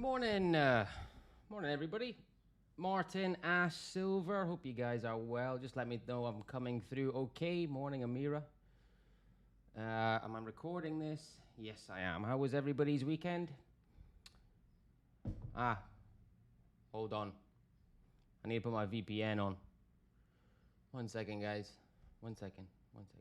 morning, morning everybody. Martin, Ash, Silver, hope you guys are well. Just let me know I'm coming through okay. Morning, Amira. Am I recording this? Yes, I am. How was everybody's weekend? Hold on. I need to put my VPN on. 1 second, guys. 1 second. 1 second.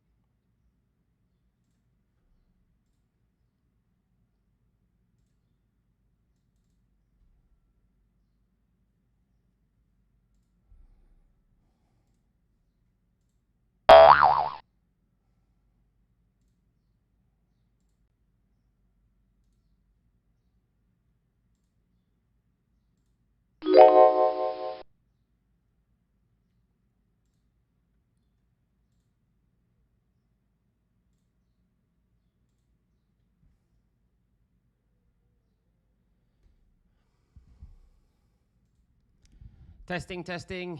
Testing, testing.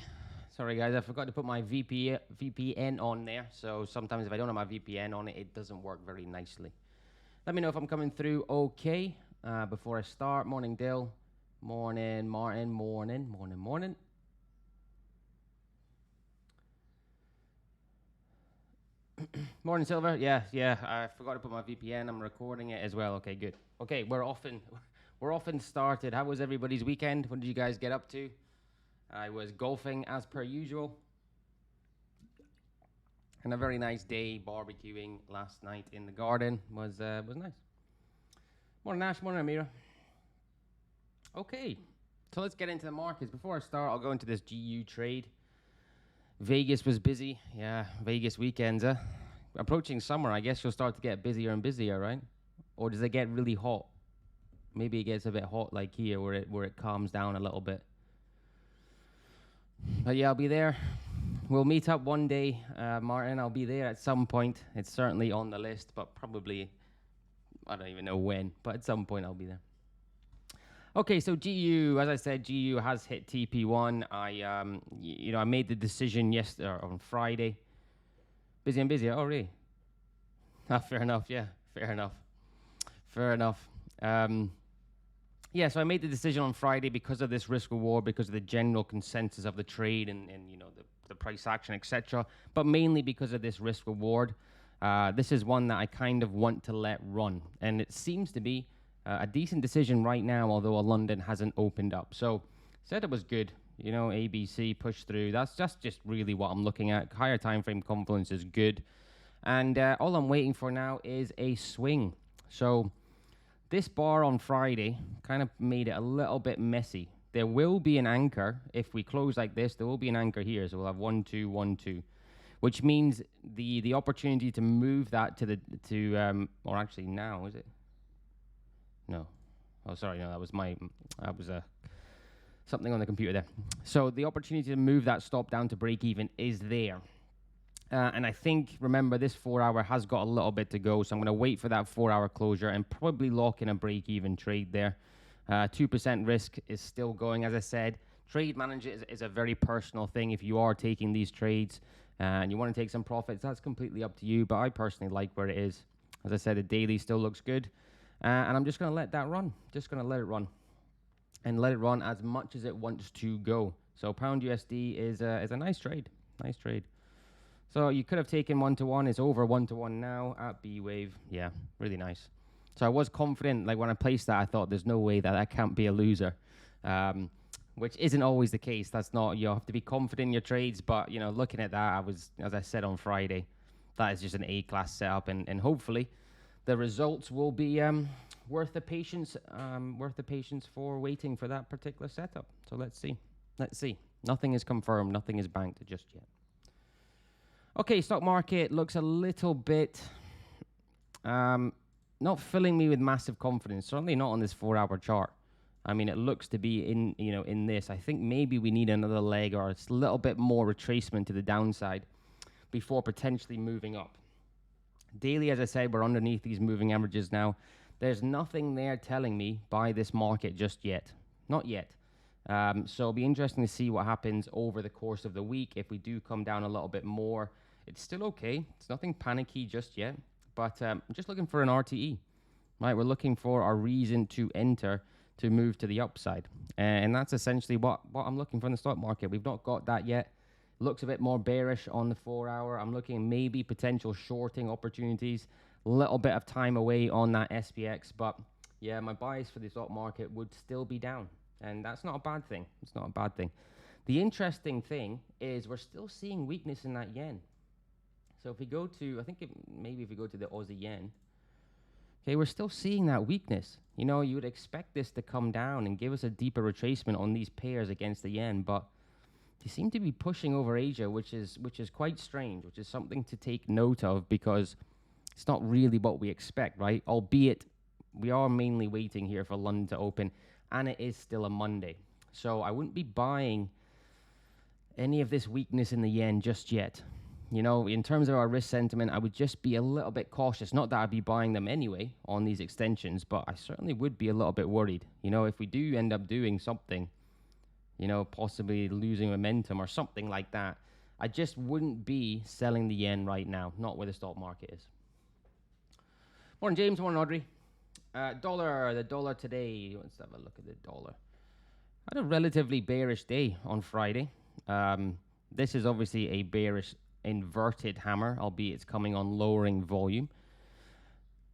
Sorry, guys, I forgot to put my VPN on there. So sometimes if I don't have my VPN on it, it doesn't work very nicely. Let me know if I'm coming through okay before I start. Morning, Dill. Morning, Martin. Morning, morning, morning. Morning, Silver. Yeah. I forgot to put my VPN. I'm recording it as well. Okay, good. Okay, we're often started. How was everybody's weekend? What did you guys get up to? I was golfing as per usual. And a very nice day barbecuing last night in the garden was nice. Morning, Nash. Morning, Amira. Okay, so let's get into the markets. Before I start, I'll go into this GU trade. Vegas was busy. Yeah, Vegas weekends. Approaching summer, I guess you'll start to get busier and busier, right? Or does it get really hot? Maybe it gets a bit hot like here where it calms down a little bit. But yeah, I'll be there. We'll meet up one day, Martin. I'll be there at some point. It's certainly on the list, but probably, I don't even know when, but at some point I'll be there. Okay, so GU, as I said, GU has hit TP1. I made the decision yesterday on Friday. Busy and busier. Oh, really? Fair enough. Yeah, fair enough. Yeah, so I made the decision on Friday because of this risk reward, because of the general consensus of the trade and the price action, etc. But mainly because of this risk reward. This is one that I kind of want to let run, and it seems to be a decent decision right now, although London hasn't opened up. So said it was good. ABC pushed through. That's just really what I'm looking at. Higher time frame confluence is good, and all I'm waiting for now is a swing. So this bar on Friday kind of made it a little bit messy. There will be an anchor. If we close like this, there will be an anchor here. So we'll have 1, 2, 1, 2, which means the opportunity to move that or actually now, is it? No. Oh, sorry. No, that was something on the computer there. So the opportunity to move that stop down to break even is there. And I think, remember, this 4 hour has got a little bit to go, so I'm going to wait for that 4 hour closure and probably lock in a break-even trade there. 2% risk is still going. As I said, trade manager is a very personal thing. If you are taking these trades and you want to take some profits, that's completely up to you, but I personally like where it is. As I said, the daily still looks good, and I'm just going to let that run. Just going to let it run, and let it run as much as it wants to go. So pound USD is a nice trade. Nice trade. So you could have taken 1-to-1. It's over 1-to-1 now at B-Wave. Yeah, really nice. So I was confident, like when I placed that, I thought there's no way that can't be a loser, which isn't always the case. That's not, you have to be confident in your trades, but, looking at that, I was, as I said on Friday, that is just an A-class setup, and hopefully the results will be worth the patience for waiting for that particular setup. So let's see. Nothing is confirmed. Nothing is banked just yet. Okay, stock market looks a little bit not filling me with massive confidence. Certainly not on this 4 hour chart. I mean, it looks to be in this. I think maybe we need another leg or a little bit more retracement to the downside before potentially moving up. Daily, as I said, we're underneath these moving averages now. There's nothing there telling me buy this market just yet. Not yet. So it'll be interesting to see what happens over the course of the week. If we do come down a little bit more, it's still okay. It's nothing panicky just yet, but I'm just looking for an RTE, right? We're looking for a reason to enter to move to the upside. And that's essentially what I'm looking for in the stock market. We've not got that yet. Looks a bit more bearish on the 4 hour. I'm looking maybe potential shorting opportunities. A little bit of time away on that SPX, but yeah, my bias for the stock market would still be down. And that's not a bad thing. It's not a bad thing. The interesting thing is we're still seeing weakness in that yen. So if we go to, I think maybe if we go to the Aussie yen, okay, we're still seeing that weakness. You know, you would expect this to come down and give us a deeper retracement on these pairs against the yen, but they seem to be pushing over Asia, which is quite strange, which is something to take note of because it's not really what we expect, right? Albeit we are mainly waiting here for London to open, and it is still a Monday. So I wouldn't be buying any of this weakness in the yen just yet. You know, in terms of our risk sentiment, I would just be a little bit cautious. Not that I'd be buying them anyway on these extensions, but I certainly would be a little bit worried. You know, if we do end up doing something, you know, possibly losing momentum or something like that, I just wouldn't be selling the yen right now, not where the stock market is. Morning, James. Morning, Audrey. The dollar today. Let's have a look at the dollar. Had a relatively bearish day on Friday. This is obviously a bearish inverted hammer, albeit it's coming on lowering volume.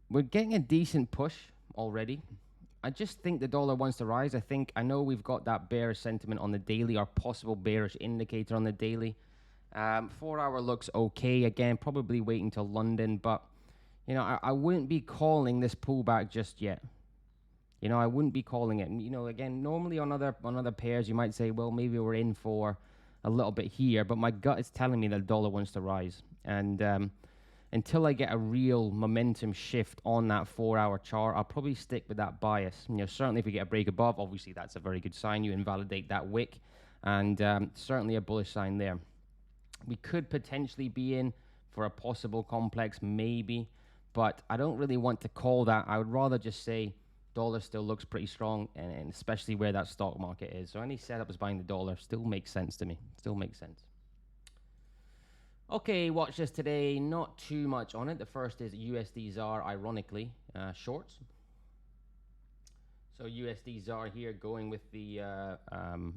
We're getting a decent push already. I just think the dollar wants to rise. I know we've got that bearish sentiment on the daily, or possible bearish indicator on the daily. 4 hour looks okay. Again, probably waiting till London, but you know, I wouldn't be calling this pullback just yet. You know, I wouldn't be calling it. You know, again, normally on other pairs, you might say, well, maybe we're in for a little bit here, but my gut is telling me that the dollar wants to rise. And until I get a real momentum shift on that 4 hour chart, I'll probably stick with that bias. You know, certainly if we get a break above, obviously that's a very good sign. You invalidate that wick, and certainly a bullish sign there. We could potentially be in for a possible complex, maybe, but I don't really want to call that. I would rather just say dollar still looks pretty strong, and especially where that stock market is. So any setup is buying the dollar still makes sense to me. Still makes sense. Okay, watch this today. Not too much on it. The first is USD ZAR, ironically, shorts. So USD ZAR here going with the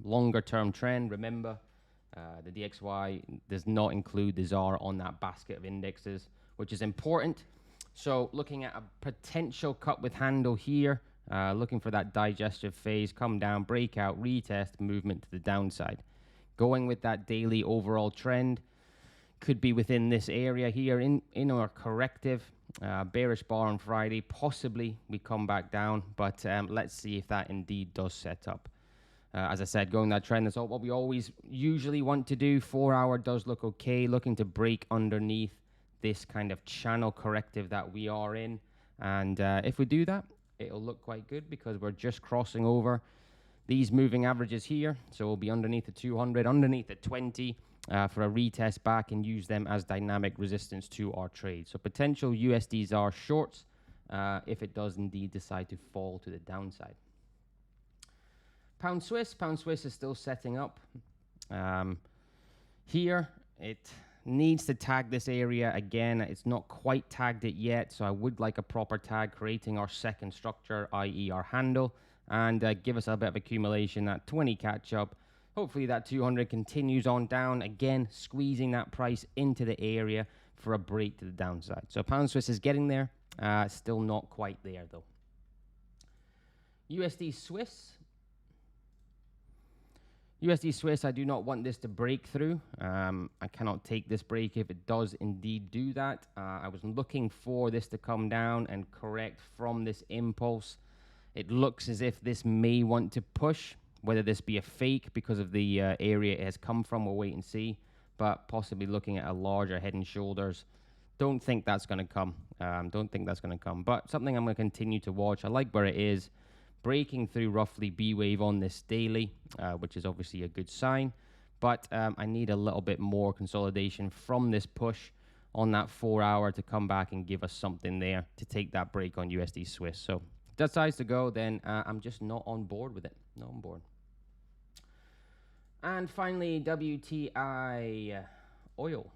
longer term trend. Remember, the DXY does not include the ZAR on that basket of indexes, which is important. So looking at a potential cut with handle here, looking for that digestive phase, come down, breakout, retest, movement to the downside. Going with that daily overall trend, could be within this area here in our corrective, bearish bar on Friday. Possibly we come back down, but let's see if that indeed does set up. As I said, going that trend, that's what we always usually want to do. 4 hour does look okay, looking to break underneath this kind of channel corrective that we are in. And if we do that, it'll look quite good because we're just crossing over these moving averages here. So we'll be underneath the 200, underneath the 20 for a retest back, and use them as dynamic resistance to our trade. So potential USD ZAR shorts if it does indeed decide to fall to the downside. Pound Swiss is still setting up. Here, it needs to tag this area again. It's not quite tagged it yet, so I would like a proper tag, creating our second structure, i.e. our handle, and give us a bit of accumulation, that 20 catch up. Hopefully that 200 continues on down, again squeezing that price into the area for a break to the downside. So Pound Swiss is getting there, still not quite there though. USD Swiss, I do not want this to break through. I cannot take this break if it does indeed do that. I was looking for this to come down and correct from this impulse. It looks as if this may want to push, whether this be a fake because of the area it has come from, we'll wait and see, but possibly looking at a larger head and shoulders. Don't think that's going to come. But something I'm going to continue to watch. I like where it is. Breaking through roughly B wave on this daily, which is obviously a good sign, but I need a little bit more consolidation from this push on that 4 hour to come back and give us something there to take that break on USD Swiss. So if that decides to go, then I'm just not on board with it. Not on board. And finally, WTI oil.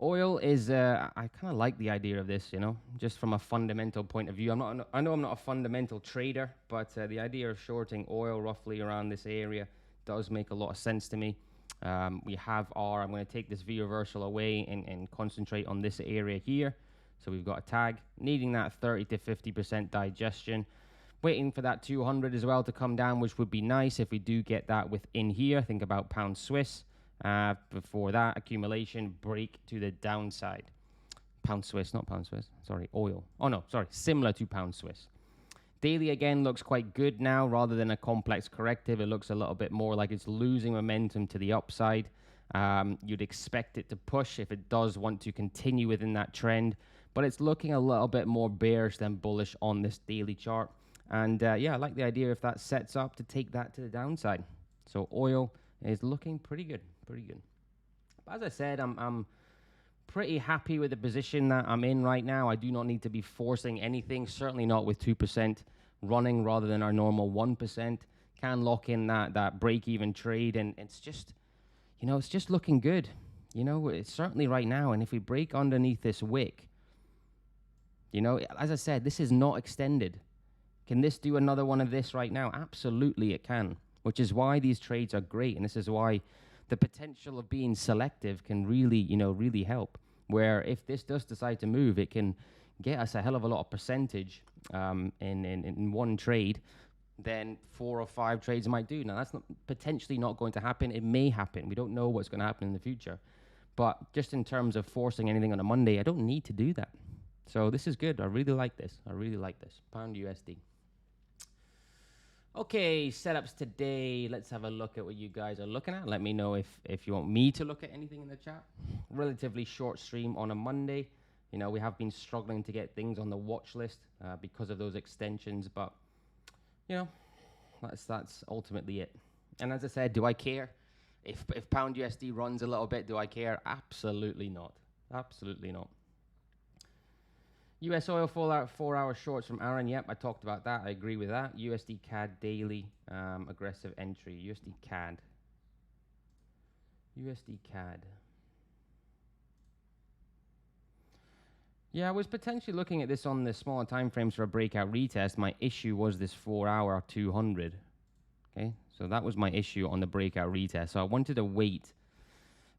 Oil is, I kind of like the idea of this, just from a fundamental point of view. I know I'm not a fundamental trader, but the idea of shorting oil roughly around this area does make a lot of sense to me. We have I'm going to take this V reversal away and concentrate on this area here. So we've got a tag, needing that 30 to 50% digestion. Waiting for that 200 as well to come down, which would be nice if we do get that within here. Think about pound Swiss. Before that, accumulation, break to the downside. Pound Swiss, not pound Swiss. Sorry, oil. Oh, no, sorry. Similar to pound Swiss. Daily, again, looks quite good now. Rather than a complex corrective, it looks a little bit more like it's losing momentum to the upside. You'd expect it to push if it does want to continue within that trend. But it's looking a little bit more bearish than bullish on this daily chart. And yeah, I like the idea if that sets up to take that to the downside. So oil is looking pretty good, pretty good. But as I said, I'm pretty happy with the position that I'm in right now. I do not need to be forcing anything, certainly not with 2% running rather than our normal 1%. Can lock in that break-even trade, and it's just, it's just looking good. It's certainly right now, and if we break underneath this wick, as I said, this is not extended. Can this do another one of this right now? Absolutely it can, which is why these trades are great, and this is why the potential of being selective can really, really help. Where if this does decide to move, it can get us a hell of a lot of percentage in one trade than 4 or 5 trades might do. Now, that's potentially not going to happen. It may happen. We don't know what's going to happen in the future. But just in terms of forcing anything on a Monday, I don't need to do that. So this is good. I really like this. I really like this. Pound USD. Okay, setups today. Let's have a look at what you guys are looking at. Let me know if you want me to look at anything in the chat. Relatively short stream on a Monday. We have been struggling to get things on the watch list because of those extensions, but that's ultimately it. And as I said, do I care? If pound USD runs a little bit, do I care? Absolutely not. Absolutely not. US oil 4-hour shorts from Aaron. Yep, I talked about that. I agree with that. USD CAD daily aggressive entry. USD CAD. USD CAD. Yeah, I was potentially looking at this on the smaller time frames for a breakout retest. My issue was this 4-hour 200. Okay, so that was my issue on the breakout retest. So I wanted to wait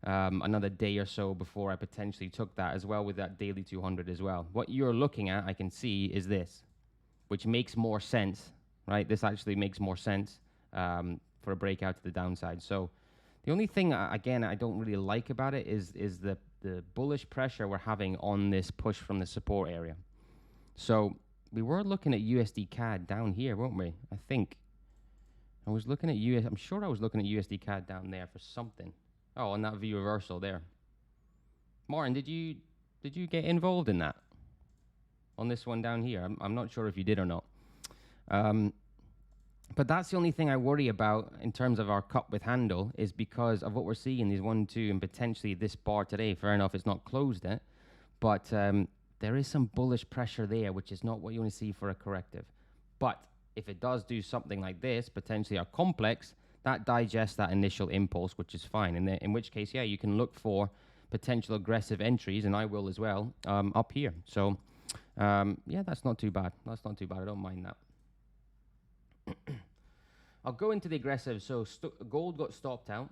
another day or so before I potentially took that as well with that daily 200 as well. What you're looking at, I can see, is this, which makes more sense, right? This actually makes more sense for a breakout to the downside. So the only thing, again, I don't really like about it is the bullish pressure we're having on this push from the support area. So we were looking at USD CAD down here, weren't we? I think. I was looking at I'm sure I was looking at USD CAD down there for something. Oh, on that V reversal there. Martin, did you get involved in that? On this one down here? I'm not sure if you did or not. But that's the only thing I worry about in terms of our cup with handle is because of what we're seeing, these 1, 2, and potentially this bar today. Fair enough, it's not closed yet. But there is some bullish pressure there, which is not what you want to see for a corrective. But if it does do something like this, potentially a complex, that digests that initial impulse, which is fine. In which case, yeah, you can look for potential aggressive entries, and I will as well, up here. So, yeah, that's not too bad. That's not too bad. I don't mind that. I'll go into the aggressive. So gold got stopped out.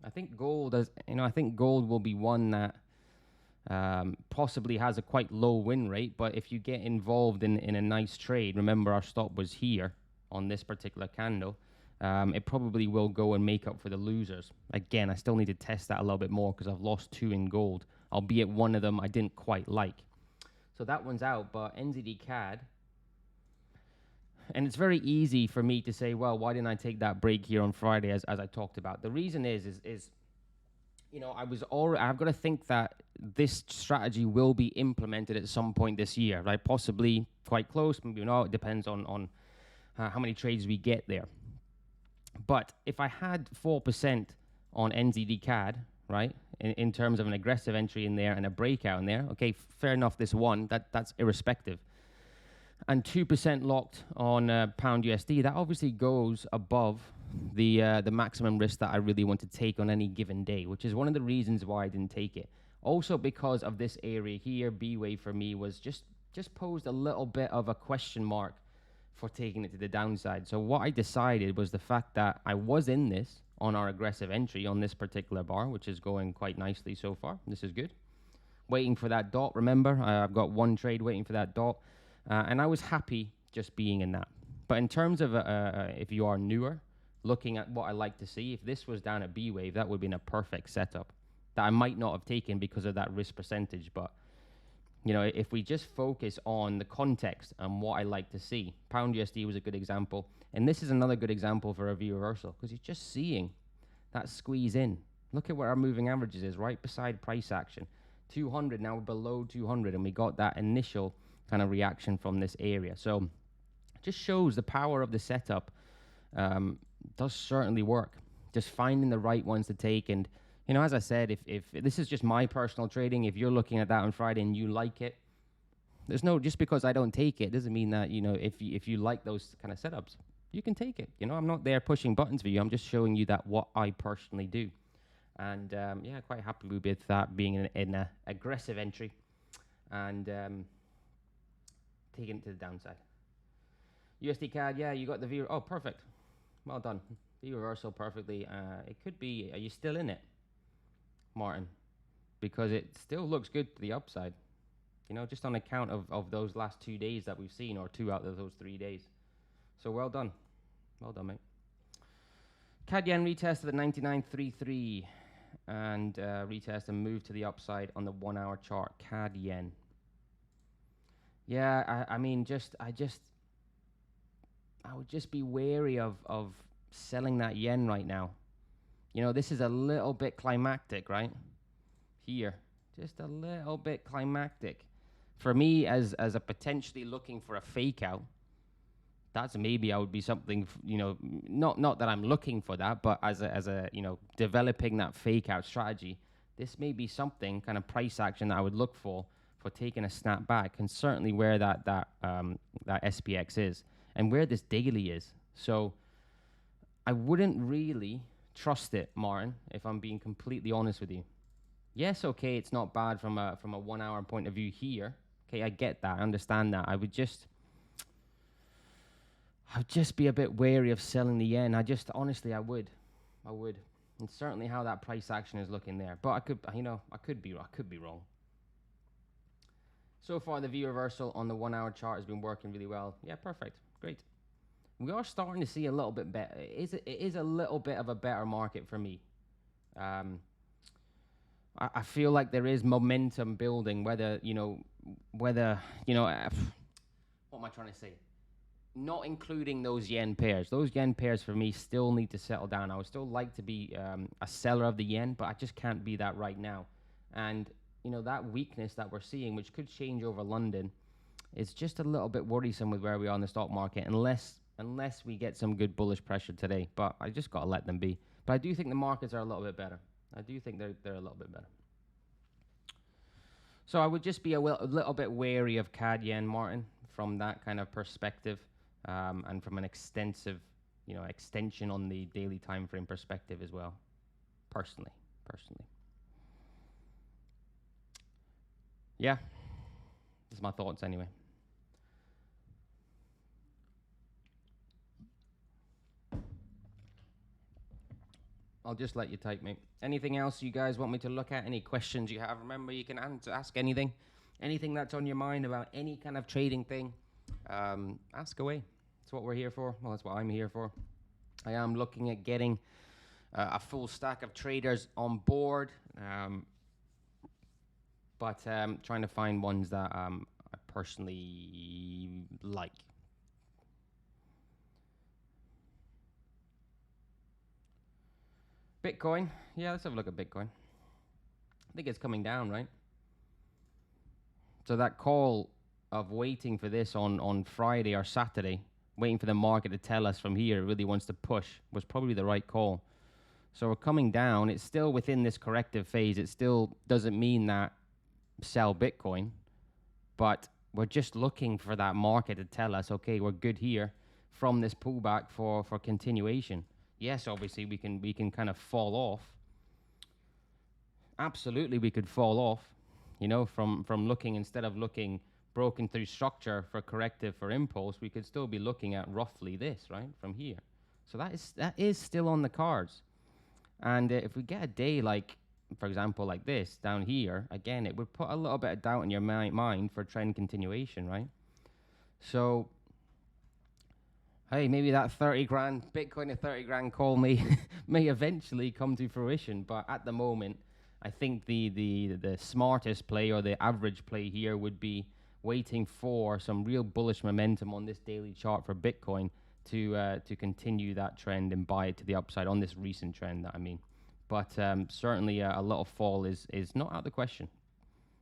I think gold, I think gold will be one that possibly has a quite low win rate. But if you get involved in a nice trade, remember our stop was here on this particular candle. It probably will go and make up for the losers. Again, I still need to test that a little bit more because I've lost 2 in gold, albeit one of them I didn't quite like. So that one's out, but NZD CAD. And it's very easy for me to say, well, why didn't I take that break here on Friday as I talked about? The reason is I've got to think that this strategy will be implemented at some point this year, right? Possibly quite close, maybe not. It depends on how many trades we get there. But if I had 4% on NZD CAD, right, in terms of an aggressive entry in there and a breakout in there, okay, fair enough, this one, that's irrespective. And 2% locked on pound USD, that obviously goes above the maximum risk that I really want to take on any given day, which is one of the reasons why I didn't take it. Also because of this area here, B wave for me was just posed a little bit of a question mark for taking it to the downside. So what I decided was the fact that I was in this on our aggressive entry on this particular bar, which is going quite nicely so far. This is good. Waiting for that dot, remember, I've got one trade waiting for that dot, and I was happy just being in that. But in terms of if you are newer, looking at what I like to see, if this was down at B wave, that would have been a perfect setup that I might not have taken because of that risk percentage. But you know, if we just focus on the context and what I like to see, pound USD was a good example, and this is another good example for a view reversal because you're just seeing that squeeze in. Look at where our moving averages is, right beside price action. 200, now we're below 200, and we got that initial kind of reaction from this area. So it just shows the power of the setup does certainly work. Just finding the right ones to take. And, you know, as I said, if this is just my personal trading, if you're looking at that on Friday and you like it, there's no, just because I don't take it doesn't mean that, you know, if you like those kind of setups, you can take it. You know, I'm not there pushing buttons for you. I'm just showing you that what I personally do. And yeah, quite happy with that being in an aggressive entry and taking it to the downside. USD CAD, yeah, you got the view. Oh, perfect. Well done. The reversal perfectly. It could be, are you still in it, Martin? Because it still looks good to the upside. You know, just on account of those last 2 days that we've seen, or 2 out of those 3 days. So well done. Well done, mate. CAD yen retested at 99.33 and retest and move to the upside on the 1 hour chart. CAD yen. Yeah, I mean, I would just be wary of selling that yen right now. You know, this is a little bit climactic, right? Here, just a little bit climactic. For me, as a potentially looking for a fake out, that's maybe I would be something, you know, not that I'm looking for that, but as a you know, developing that fake out strategy, this may be something kind of price action that I would look for taking a snap back, and certainly where that SPX is and where this daily is. So I wouldn't really trust it, Martin, if I'm being completely honest with you. Yes, okay, it's not bad from a 1 hour point of view here. Okay, I get that, I understand that. I would just be a bit wary of selling the yen. Honestly, I would. And certainly how that price action is looking there. But I could be wrong. So far, the V reversal on the 1 hour chart has been working really well. Yeah, perfect. Great. We are starting to see a little bit better. It is a little bit of a better market for me. I feel like there is momentum building, whether, you know, what am I trying to say? Not including those yen pairs. Those yen pairs for me still need to settle down. I would still like to be a seller of the yen, but I just can't be that right now. And, you know, that weakness that we're seeing, which could change over London, is just a little bit worrisome with where we are in the stock market, unless we get some good bullish pressure today. But I just got to let them be. But I do think the markets are a little bit better. I do think they're a little bit better. So I would just be a little bit wary of CAD yen, Martin, from that kind of perspective, and from an extension on the daily time frame perspective as well. Personally. Yeah, this is my thoughts anyway. I'll just let you type, mate. Anything else you guys want me to look at? Any questions you have? Remember, you can ask anything that's on your mind about any kind of trading thing. Ask away. That's what we're here for. Well, that's what I'm here for. I am looking at getting a full stack of traders on board, but trying to find ones that I personally like. Bitcoin. Yeah, let's have a look at Bitcoin. I think it's coming down, right? So that call of waiting for this on Friday or Saturday, waiting for the market to tell us from here it really wants to push, was probably the right call. So we're coming down. It's still within this corrective phase. It still doesn't mean that sell Bitcoin, but we're just looking for that market to tell us, okay, we're good here from this pullback for continuation. Yes, obviously we can kind of fall off absolutely we could fall off, you know, from looking, instead of looking broken through structure for corrective for impulse, we could still be looking at roughly this, right, from here. So that is still on the cards. And if we get a day like, for example, like this down here, again, it would put a little bit of doubt in your mind for trend continuation, right? So, hey, maybe that 30 grand, Bitcoin at 30 grand call may eventually come to fruition. But at the moment, I think the smartest play, or the average play here, would be waiting for some real bullish momentum on this daily chart for Bitcoin to continue that trend and buy it to the upside on this recent trend that I mean. But certainly a lot of fall is not out of the question.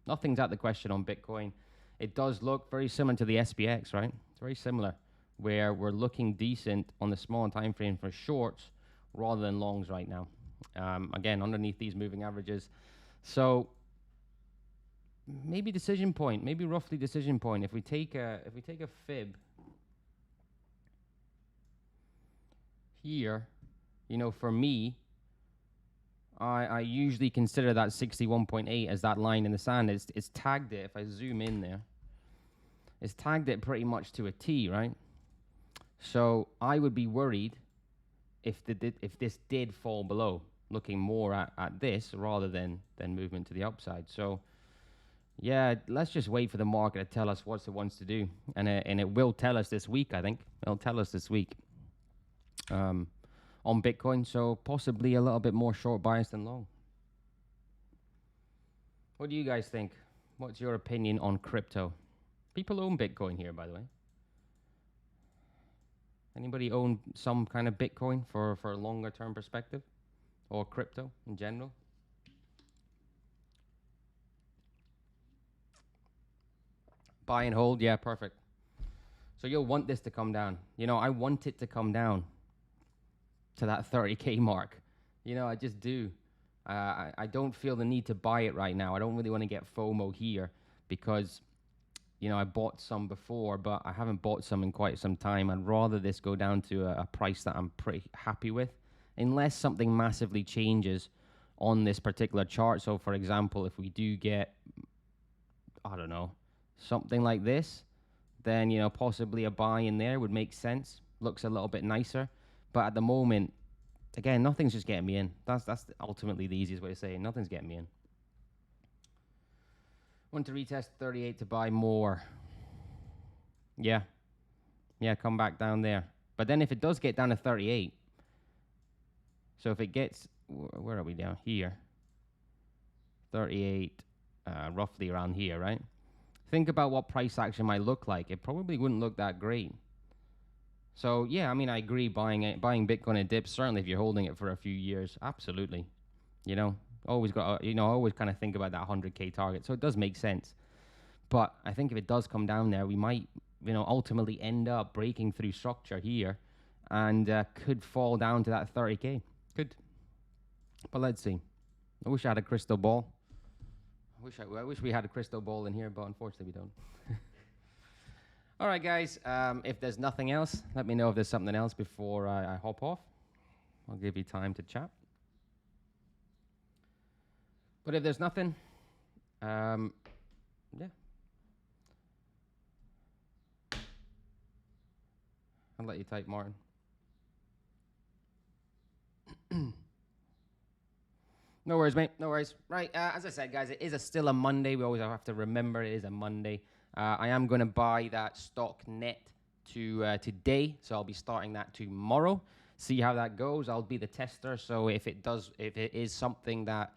Nothing's out of the question on Bitcoin. It does look very similar to the SPX, right? It's very similar, where we're looking decent on the small time frame for shorts rather than longs right now. Again, underneath these moving averages. So maybe decision point, maybe roughly decision point. If we take a fib here, you know, for me, I usually consider that 61.8 as that line in the sand. It's tagged it, if I zoom in there, it's tagged it pretty much to a T, right? So I would be worried if this did fall below, looking more at this rather than movement to the upside. So yeah, let's just wait for the market to tell us what it wants to do. And it will tell us this week, I think. It'll tell us this week. On Bitcoin, so possibly a little bit more short bias than long. What do you guys think? What's your opinion on crypto? People own Bitcoin here, by the way. Anybody own some kind of Bitcoin for a longer term perspective, or crypto in general? Buy and hold, yeah, perfect. So you'll want this to come down. You know, I want it to come down to that 30K mark. You know, I just do. I don't feel the need to buy it right now. I don't really want to get FOMO here because, you know, I bought some before, but I haven't bought some in quite some time. I'd rather this go down to a price that I'm pretty happy with, unless something massively changes on this particular chart. So, for example, if we do get, I don't know, something like this, then, you know, possibly a buy in there would make sense. Looks a little bit nicer. But at the moment, again, nothing's just getting me in. That's ultimately the easiest way to say it. Nothing's getting me in. Want to retest 38 to buy more. Yeah. Yeah, come back down there. But then if it does get down to 38, so if it gets, where are we down? Here. 38, roughly around here, right? Think about what price action might look like. It probably wouldn't look that great. So yeah, I mean, I agree. Buying Bitcoin at dips, certainly if you're holding it for a few years, absolutely. You know, always got. You know, I always kind of think about that 100K target. So it does make sense. But I think if it does come down there, we might, you know, ultimately end up breaking through structure here, and could fall down to that 30K. Could. But let's see. I wish I had a crystal ball. I wish we had a crystal ball in here, but unfortunately we don't. All right, guys, if there's nothing else, let me know if there's something else before I hop off. I'll give you time to chat. But if there's nothing, yeah. I'll let you type, Martin. No worries, mate. No worries. Right, as I said, guys, it is still a Monday. We always have to remember it is a Monday. I am going to buy that stock net today, so I'll be starting that tomorrow. See how that goes. I'll be the tester. So if it is something that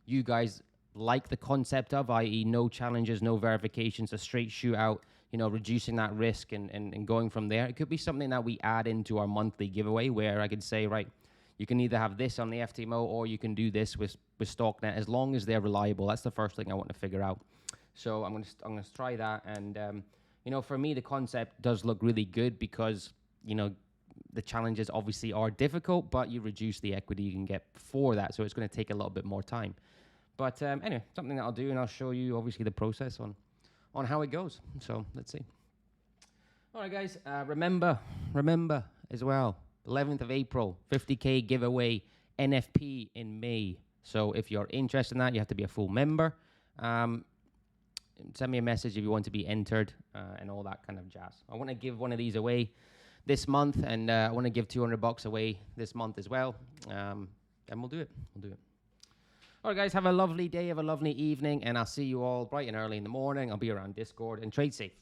you guys like the concept of, i.e., no challenges, no verifications, a straight shootout, you know, reducing that risk and going from there, it could be something that we add into our monthly giveaway, where I could say, right, you can either have this on the FTMO or you can do this with StockNet, as long as they're reliable. That's the first thing I want to figure out. So I'm gonna try that, and you know, for me the concept does look really good because, you know, the challenges obviously are difficult, but you reduce the equity you can get for that, so it's going to take a little bit more time. But anyway, something that I'll do, and I'll show you obviously the process on how it goes. So let's see. All right, guys, remember as well, 11th of April, 50K giveaway, NFP in May. So if you're interested in that, you have to be a full member. Send me a message if you want to be entered and all that kind of jazz. I want to give one of these away this month, and I want to give $200 away this month as well. And we'll do it. We'll do it. All right, guys, have a lovely day, have a lovely evening, and I'll see you all bright and early in the morning. I'll be around Discord, and trade safe.